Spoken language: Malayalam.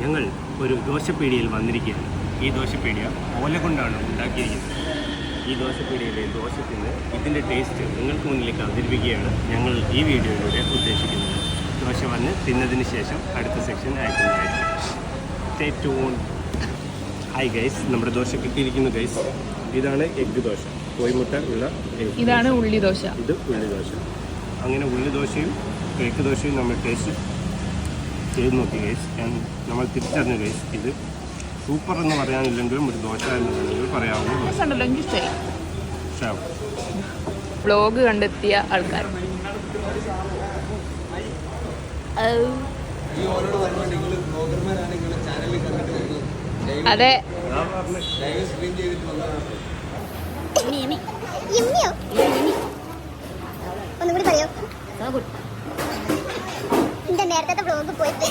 ഞങ്ങൾ ഒരു ദോശപ്പീടികയിൽ വന്നിരിക്കുകയാണ്. ഈ ദോശപ്പീടിക ഓല കൊണ്ടാണ് ഉണ്ടാക്കിയിരിക്കുന്നത്. ഈ ദോശപ്പീടികയിലെ ദോശ തിന്ന് ഇതിൻ്റെ ടേസ്റ്റ് നിങ്ങൾക്ക് മുന്നിലേക്ക് അവതരിപ്പിക്കുകയാണ് ഞങ്ങൾ ഈ വീഡിയോയിലൂടെ ഉദ്ദേശിക്കുന്നത്. ദോശ വന്ന് തിന്നതിന് ശേഷം അടുത്ത സെക്ഷൻ അയക്കുന്നതായിരിക്കും. Stay tune. ഹായ് ഗൈസ്, നമ്മുടെ ദോശ കിട്ടിയിരിക്കുന്നു ഗൈസ്. ഇതാണ് എഗ്ഗ് ദോശ, കോഴിമുട്ട ഉള്ള ഇതാണ് ഉള്ളി ദോശ. ഇത് ഉള്ളി ദോശ. അങ്ങനെ ഉള്ളി ദോശയും എഗ്ഗ് ദോശയും നമ്മൾ ടേസ്റ്റ് ചെയ്ത് നോക്കി ഗൈസ്. നമ്മൾ തിരിച്ചറിഞ്ഞു ഗൈസ്, ഇത് സൂപ്പർ എന്ന് പറയാനില്ലെങ്കിലും ഒരു ദോശ എന്ന് വേണമെങ്കിൽ പറയാവുന്ന വ്ലോഗ് കണ്ടെത്തിയ ആൾക്കാർ. അതെ, ഒന്നുകൂടി പറയോ? നേരത്തെ വ്ലോഗ് പോയിട്ട്